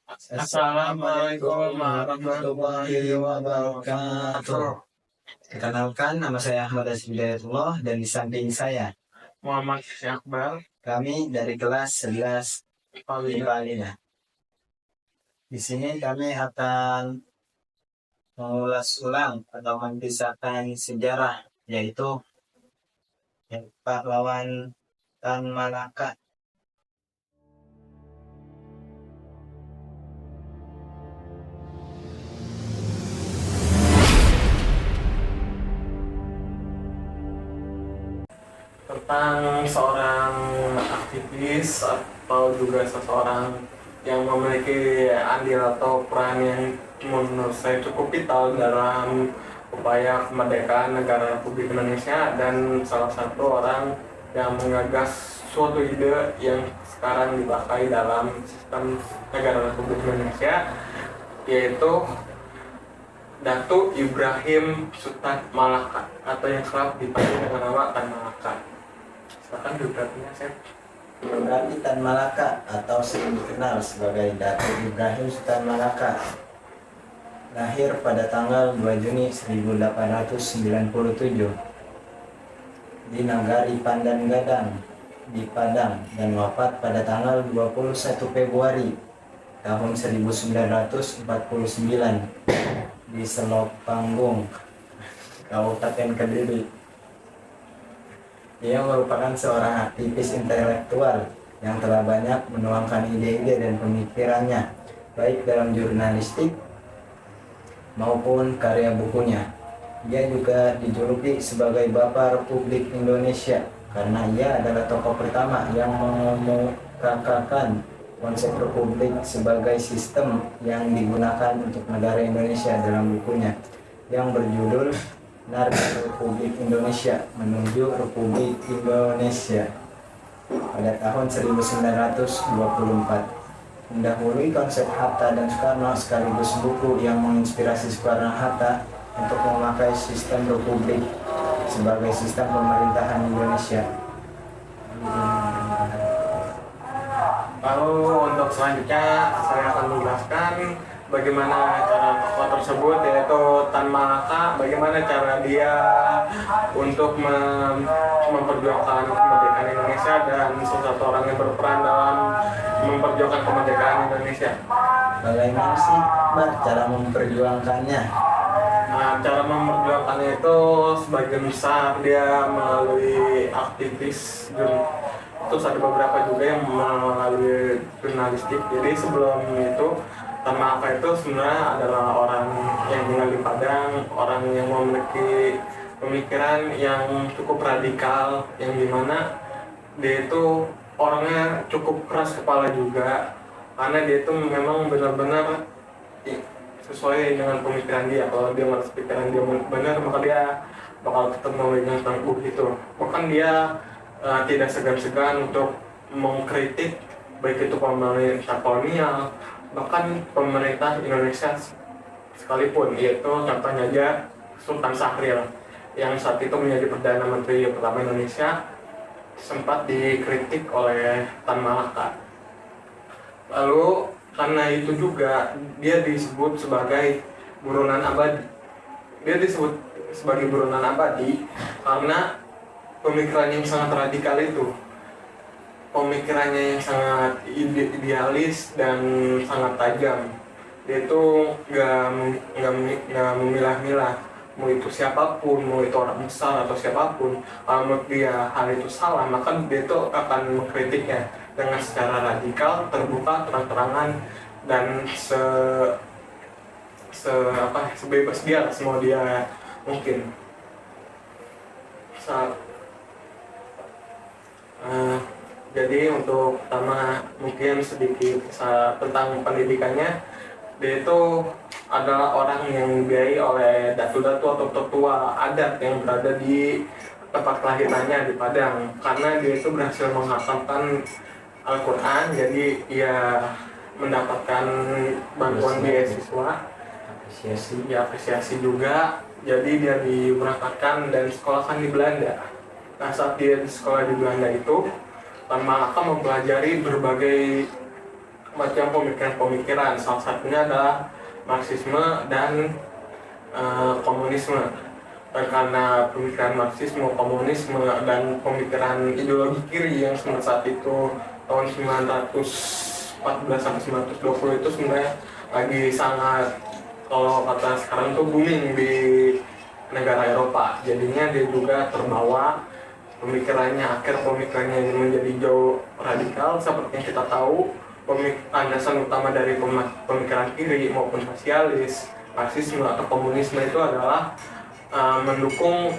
Assalamualaikum warahmatullahi wabarakatuh. Perkenalkan, nama saya Ahmad Hidayatullah dan di samping saya Muhammad Syakbal. Kami dari kelas 11 Paulina. IPA. Di sini kami akan mengulas ulang atau mengisahkan sejarah, yaitu pahlawan Tan Malaka. Tentang seorang aktivis atau juga seseorang yang memiliki andil atau peran yang menurut saya cukup vital dalam upaya kemerdekaan negara Republik Indonesia, dan salah satu orang yang menggagas suatu ide yang sekarang dipakai dalam sistem negara Republik Indonesia, yaitu Datu Ibrahim Sutan Malaka, atau yang kerap dipanggil dengan nama Tan Malaka. Silakan biografinya, Chef. Biografi Tan Malaka atau sering dikenal sebagai Datu Ibrahim Sutan Malaka lahir pada tanggal 2 Juni 1897 di Nagari Pandan Gadang di Padang dan wafat pada tanggal 21 Februari tahun 1949 di Selok Panggung, Kabupaten Kediri. Dia merupakan seorang aktivis intelektual yang telah banyak menuangkan ide-ide dan pemikirannya, baik dalam jurnalistik maupun karya bukunya. Dia juga dijuluki sebagai Bapak Republik Indonesia karena ia adalah tokoh pertama yang mengemukakan konsep republik sebagai sistem yang digunakan untuk negara Indonesia dalam bukunya yang berjudul Narasi Republik Indonesia menuju Republik Indonesia pada tahun 1924. Mendahului konsep Hatta dan Soekarno sekaligus buku yang menginspirasi Soekarno-Hatta untuk memakai sistem republik sebagai sistem pemerintahan Indonesia. Lalu untuk selanjutnya saya akan menjelaskan bagaimana cara tokoh tersebut, yaitu Tan Malaka, bagaimana cara dia untuk memperjuangkan kemerdekaan Indonesia dan satu orang yang berperan dalam memperjuangkan kemerdekaan Indonesia. Bagaimana sih cara memperjuangkannya? Nah, cara memperjuangkannya itu sebagian besar dia melalui aktivis, terus ada beberapa juga yang melalui jurnalistik. Jadi sebelum itu Tan Malaka itu sebenarnya adalah orang yang tinggal di Padang, orang yang memiliki pemikiran yang cukup radikal, yang dimana dia itu orangnya cukup keras kepala juga, karena dia itu memang benar-benar sesuai dengan pemikiran dia. Kalau dia merasa pikiran dia benar, maka dia bakal tetap memegang teguh gitu. Bahkan dia tidak segan-segan untuk mengkritik baik itu pemerintah kolonial, bahkan pemerintah Indonesia sekalipun, yaitu contohnya aja Sultan Syahrir yang saat itu menjadi Perdana Menteri pertama Indonesia sempat dikritik oleh Tan Malaka. Lalu karena itu juga dia disebut sebagai buronan abadi. Dia disebut sebagai buronan abadi karena pemikiran yang sangat radikal itu, pemikirannya yang sangat idealis dan sangat tajam. Dia itu nggak memilah-milah, mau itu siapapun, mau itu orang besar atau siapapun. Kalau menurut dia hal itu salah, maka dia itu akan mengkritiknya dengan secara radikal, terbuka, terang-terangan, dan sebebas dia, semua dia mungkin. Jadi untuk pertama mungkin sedikit tentang pendidikannya. Dia itu adalah orang yang dibiayai oleh datu-datu atau tetua adat yang berada di tempat kelahirannya di Padang, karena dia itu berhasil menghatamkan Al-Quran. Jadi ia mendapatkan bantuan beasiswa, apresiasi juga. Jadi dia diberangkatkan dan disekolahkan di Belanda. Nah, saat dia di sekolah di Belanda itu, Tan Malaka mempelajari berbagai macam pemikiran-pemikiran. Salah satunya adalah Marxisme dan komunisme. Dan karena pemikiran Marxisme, komunisme, dan pemikiran ideologi kiri yang saat itu tahun 1914 sampai 1920 itu sebenarnya lagi sangat, kalau kata sekarang tuh booming di negara Eropa. Jadinya dia juga terbawa pemikirannya, akhir pemikirannya ini menjadi jauh radikal. Seperti yang kita tahu, landasan utama dari pemikiran kiri maupun sosialis, Marxisme atau komunisme itu adalah mendukung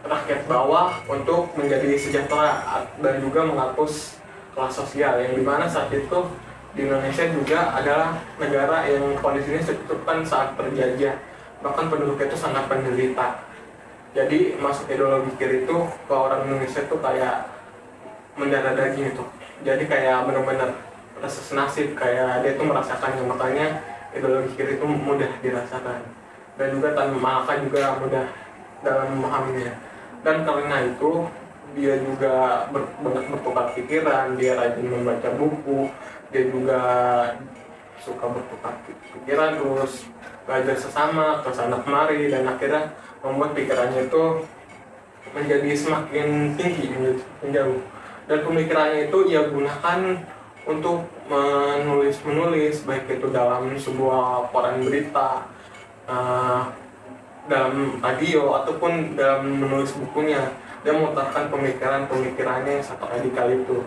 rakyat bawah untuk menjadi sejahtera dan juga menghapus kelas sosial, yang dimana saat itu di Indonesia juga adalah negara yang kondisinya kan saat terjajah, bahkan penduduknya itu sangat penderita. Jadi masuk ideologi kiri itu ke orang Indonesia itu kayak mendarah daging itu, jadi kayak benar-benar rasa senasib, kayak dia tuh merasakannya. Makanya ideologi kiri itu mudah dirasakan, dan juga Tan Malaka juga mudah dalam memahaminya. Dan karena itu dia juga banyak bertukar pikiran, dia rajin membaca buku, dia juga suka bertukar pikiran, terus belajar sesama ke sana kemari, dan akhirnya membuat pikirannya itu menjadi semakin tinggi, menjauh. Dan pemikirannya itu ia gunakan untuk menulis baik itu dalam sebuah koran berita, dalam radio, ataupun dalam menulis bukunya. Dia mengutarakan pemikirannya yang sangat radikal itu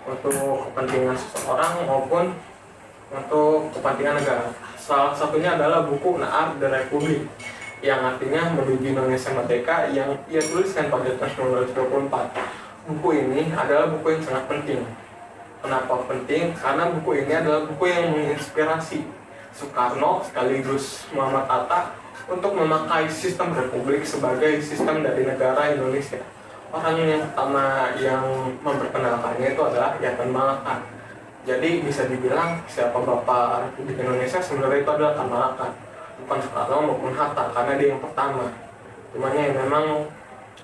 untuk kepentingan seseorang maupun untuk kepentingan negara. Salah satunya adalah buku Naar de Republik, yang artinya Menuju Indonesia Merdeka, yang ia tuliskan pada tahun 1924. Buku ini adalah buku yang sangat penting. Kenapa penting? Karena buku ini adalah buku yang menginspirasi Soekarno sekaligus Muhammad Hatta untuk memakai sistem republik sebagai sistem dari negara Indonesia. Orang yang pertama yang memperkenalkannya itu adalah Tan Malaka. Jadi bisa dibilang siapa Bapak Republik Indonesia sebenarnya itu adalah Tan Malaka, bukan Soekarno maupun Hatta, karena dia yang pertama. Cuman ya memang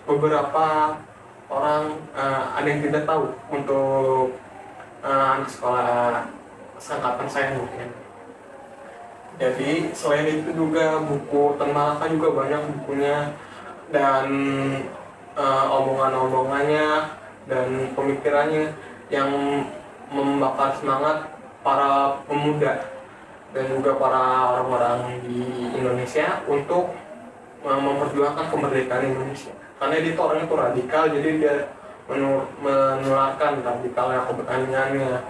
beberapa orang ada yang tidak tahu untuk anak sekolah seangkatan saya mungkin. Jadi selain itu juga buku Tan Malaka juga banyak bukunya, dan omongan-omongannya dan pemikirannya yang membakar semangat para pemuda dan juga para orang-orang di Indonesia untuk memperjuangkan kemerdekaan Indonesia. Karena dia itu orangnya itu radikal, jadi dia menularkan radikalnya, keberaniannya,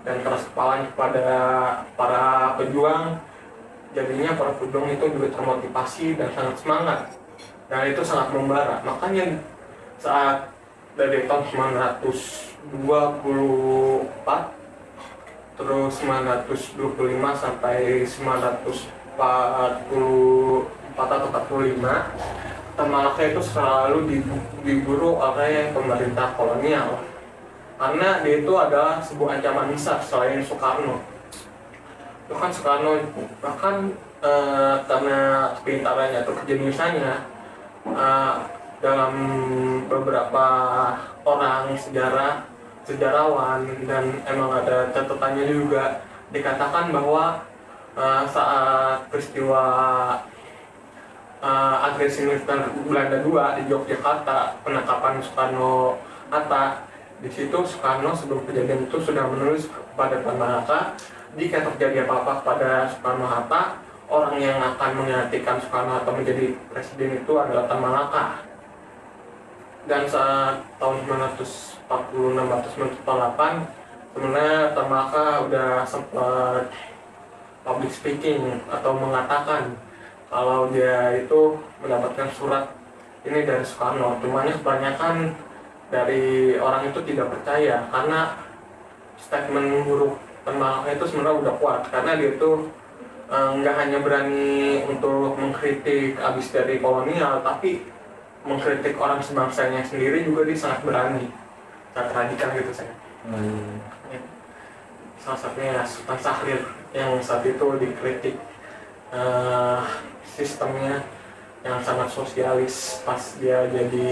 dan keras kepalanya kepada para pejuang. Jadinya para pejuang itu juga termotivasi dan sangat semangat, dan itu sangat membara. Makanya saat dari tahun 1924 terus 1925 sampai 1944 atau 45, Tan Malaka itu selalu diburu oleh pemerintah kolonial, karena dia itu adalah sebuah ancaman besar selain Soekarno. Bahkan Soekarno karena kepintarannya atau kejeniusannya, dalam beberapa orang sejarawan dan emang ada catatannya juga, dikatakan bahwa saat peristiwa agresi militer Belanda II di Yogyakarta, penangkapan Soekarno Hatta, di situ Soekarno sebelum kejadian itu sudah menulis kepada Tan Malaka, jika terjadi apa-apa pada Soekarno Hatta, orang yang akan menggantikan Soekarno Hatta menjadi presiden itu adalah Tan Malaka. Dan saat tahun 1946-1948 sebenarnya Tan Malaka udah sempat public speaking atau mengatakan kalau dia itu mendapatkan surat ini dari Soekarno. Cuman kebanyakan dari orang itu tidak percaya, karena statement buruk Tan Malaka itu sebenarnya udah kuat, karena dia itu nggak hanya berani untuk mengkritik abis dari kolonial, tapi mengkritik orang sebangsanya sendiri juga dia sangat berani, sangat radikal gitu saya. Ya. Salah satunya Sultan Syahrir yang saat itu dikritik sistemnya yang sangat sosialis pas dia jadi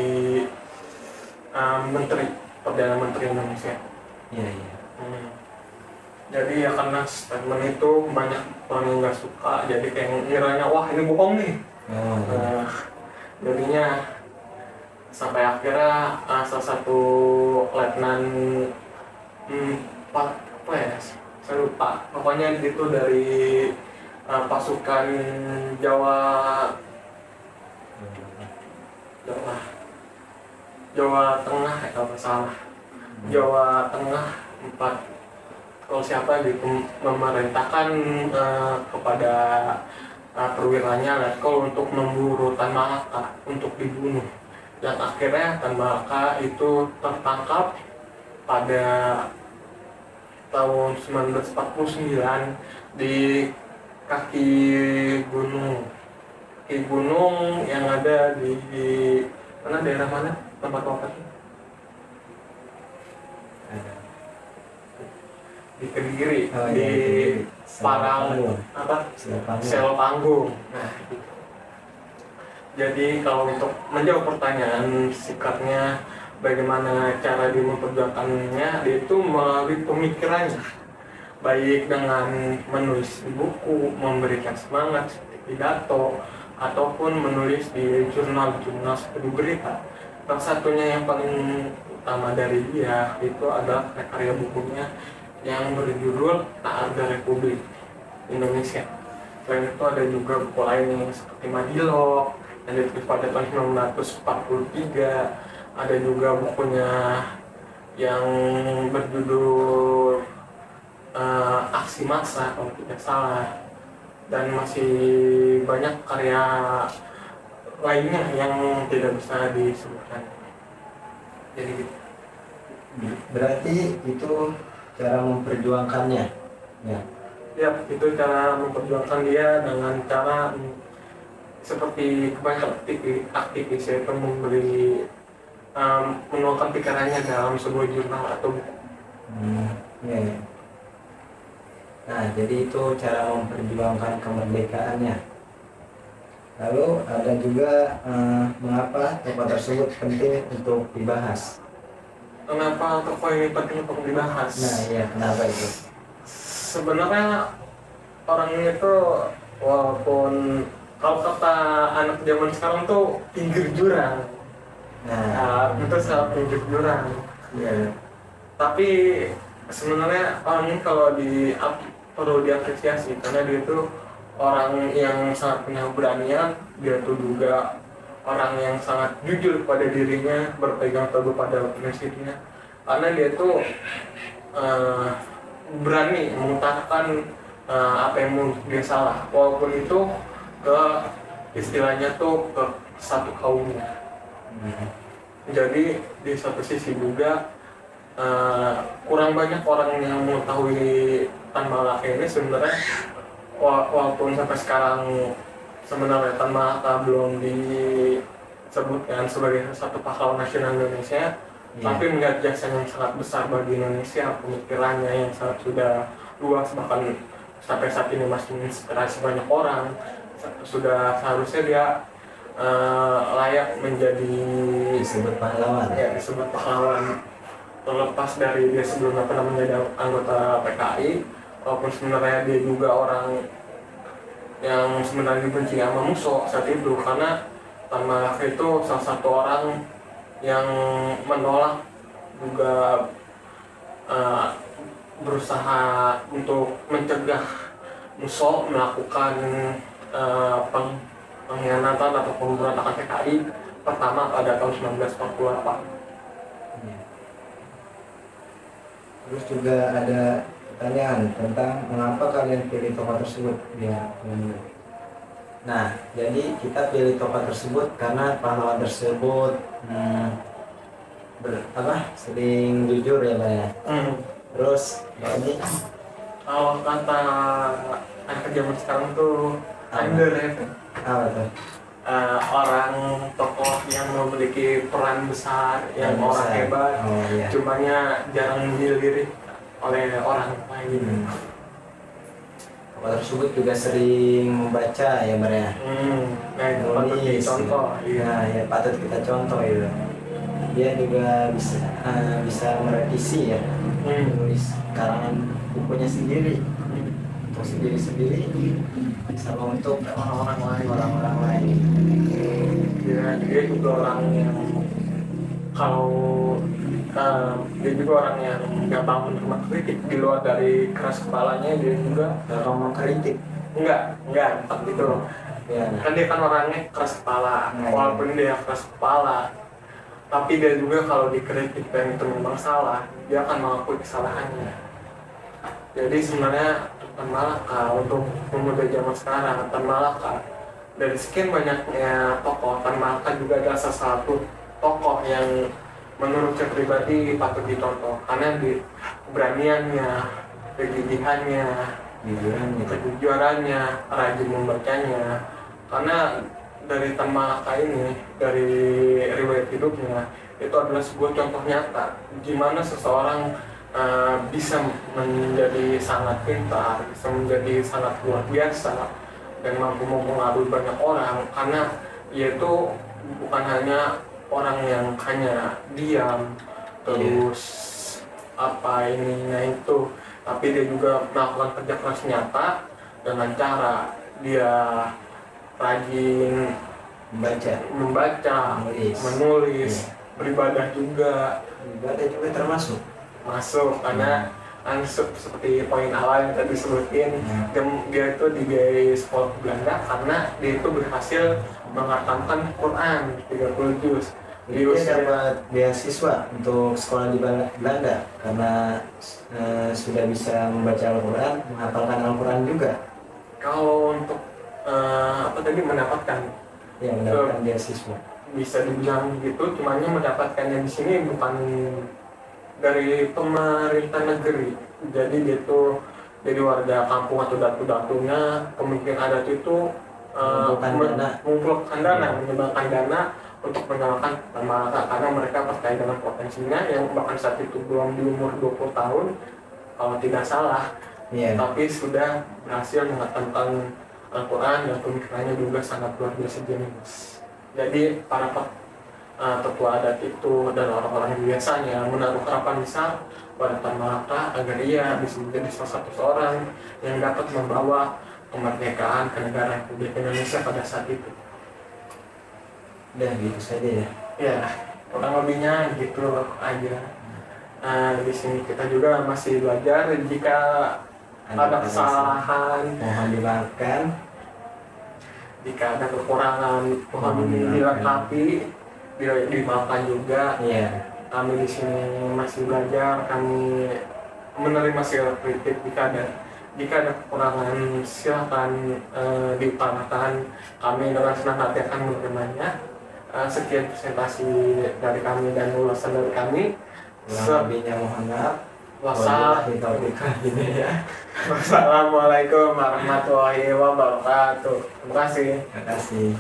Perdana Menteri Indonesia. Iya. Jadi ya karena statement itu banyak orang yang nggak suka, jadi kayak ngiranya wah ini bohong nih. Oh, iya. Nah, jadinya sampai akhirnya salah satu letnan pak apa ya, saya lupa, pokoknya itu dari pasukan Jawa Jawa Jawa Tengah ya kalau nggak salah, Jawa Tengah 4 kalau siapa gitu memerintahkan kepada perwiranya Letkol untuk memburu Tan Malaka untuk dibunuh, dan akhirnya Tan Malaka itu tertangkap pada tahun 1949 di kaki gunung yang ada di mana, daerah mana tempat wafatnya? Di Kediri, Oh, di iya, Parang Panggung. apa, Panggung. Sel Panggung. Nah, gitu. Jadi kalau untuk menjawab pertanyaan sikapnya bagaimana cara dia memperjuangkannya, dia itu melalui pemikirannya, baik dengan menulis di buku, memberikan semangat seperti pidato, ataupun menulis di jurnal-jurnal seperti berita. Salah satunya yang paling utama dari dia itu adalah karya bukunya yang berjudul Tak Ada Republik Indonesia. Selain itu ada juga buku lain yang seperti Madilog yang ditulis pada tahun 1943. Ada juga bukunya yang berjudul Aksi Massa kalau tidak salah, dan masih banyak karya lainnya yang tidak bisa disebutkan. Jadi gitu. Berarti itu cara memperjuangkannya. Ya. Ya, itu cara memperjuangkan dia dengan cara seperti kebanyakan aktivis yaitu menuangkan pikirannya dalam sebuah jurnal atau buku. Ya, ya. Nah, jadi itu cara memperjuangkan kemerdekaannya. Lalu ada juga mengapa tokoh tersebut penting untuk dibahas. Kenapa tokoh ini penting untuk dibahas? Nah, iya, kenapa itu? Sebenarnya orang ini tuh walaupun kalau kata anak zaman sekarang tuh pinggir jurang. Nah, Itu sangat pinggir jurang. iya. Tapi sebenarnya orang ini kalau perlu diapresiasi karena dia itu orang yang sangat punya keberanian. Dia tuh juga orang yang sangat jujur pada dirinya, berpegang teguh pada prinsipnya, karena dia tuh berani mengutarakan apa yang menurut dia salah, walaupun itu ke istilahnya tuh ke satu kaumnya. Jadi di satu sisi juga kurang banyak orang yang mengetahui Tan Malaka ini sebenarnya, walaupun sampai sekarang sebenarnya Tan Malaka belum disebutkan sebagai satu pahlawan nasional Indonesia, tapi melihat jasa yang sangat besar bagi Indonesia, pemikirannya yang sangat sudah luas, bahkan sampai saat ini masih menginspirasi banyak orang, sudah seharusnya dia layak menjadi Disebut pahlawan. ya, disebut pahlawan. Terlepas dari dia sebelumnya pernah menjadi anggota PKI, walaupun sebenarnya dia juga orang yang sebenarnya dibenci sama musuh saat itu, karena Tan Malaka itu salah satu orang yang menolak juga berusaha untuk mencegah musuh melakukan pengkhianatan atau pemberontakan PKI pertama pada tahun 1948. Terus juga ada pertanyaan tentang mengapa kalian pilih tokoh tersebut. Ya. Nah, jadi kita pilih tokoh tersebut karena pahlawan tersebut sering jujur ya, Pak ya. Terus ini Kalau kata anak zaman sekarang tuh underrated. apa tuh? Orang tokoh yang memiliki peran besar, yang Peran orang besar. hebat, Oh, iya. cumanya jarang dilirik oleh orang lain. Tokoh tersebut juga sering membaca ya, Pak ya. Nah itu patut Nulis, dicontoh. ya. Nah, ya patut kita contoh itu. dia juga bisa merevisi ya, menulis karangan bukunya sendiri untuk sendiri sama untuk orang-orang lain. Ya, dia juga orang yang kalau dia juga orang yang gampang menerima kritik di luar dari keras kepalanya. Dia juga Kalau mengkritik enggak bukan gitu. ya, Kan dia kan orangnya keras kepala, Nah, walaupun dia keras kepala, tapi dia juga kalau dikritik dan itu memang salah, dia akan mengakui kesalahannya. Jadi sebenarnya Tan Malaka untuk pemuda zaman sekarang, Tan Malaka dari sekian banyaknya tokoh, Tan Malaka juga adalah salah satu tokoh yang menurut saya pribadi patut dicontoh karena di keberaniannya, kegigihannya, kejujurannya, rajin membacanya. Karena dari Tan Malaka ini, dari riwayat hidupnya, itu adalah sebuah contoh nyata gimana seseorang bisa menjadi sangat pintar, bisa menjadi sangat luar biasa dan mampu mempengaruhi banyak orang. Karena ia itu bukan hanya orang yang hanya diam terus apa ininya itu, tapi dia juga melakukan kerja keras nyata dengan cara dia rajin membaca, menulis, beribadah juga. Ibadah juga termasuk Masuk karena seperti poin awal yang tadi sebutin, dia itu dibiayai sekolah Belanda karena dia itu berhasil menghatamkan Quran 30 juz. Dia dapat beasiswa untuk sekolah di Belanda karena sudah bisa membaca Al-Quran, menghafalkan Al-Quran juga. Kalau untuk apa tadi mendapatkan beasiswa, bisa dibilang gitu, cumannya mendapatkannya di sini bukan dari pemerintah negeri. Jadi dia tuh jadi warga kampung atau datu-datunya pemimpin adat itu mengumpulkan dana, menyumbangkan dana untuk menyalakan Tan Malaka karena mereka percaya dengan potensinya yang bahkan saat itu belum di umur 20 tahun kalau tidak salah, tapi sudah berhasil menghatamkan Al-Quran dan pemikirannya juga sangat luar biasa jenius. Jadi para tetua adat itu dan orang-orang biasanya menaruh harapan besar pada Tan Malaka agar ia bisa menjadi salah satu seorang yang dapat membawa kemerdekaan ke negara Republik Indonesia pada saat itu. Udah gitu saja ya. Ya, kurang lebihnya gitu aja. Di sini kita juga masih belajar. Jika ada kesalahan, mohon dimaafkan. Jika ada kekurangan, mohon dilengkapi, dimaafkan juga. Kami di sini masih belajar, kami menerima segala kritik. Jika ada kekurangan, silakan diutarakan. Kami dengan senang hati akan menerimanya. Sekian presentasi dari kami dan ulasan dari kami. Lebihnya mohon maaf. Wassalamualaikum warahmatullahi wabarakatuh. Terima kasih. Terima kasih.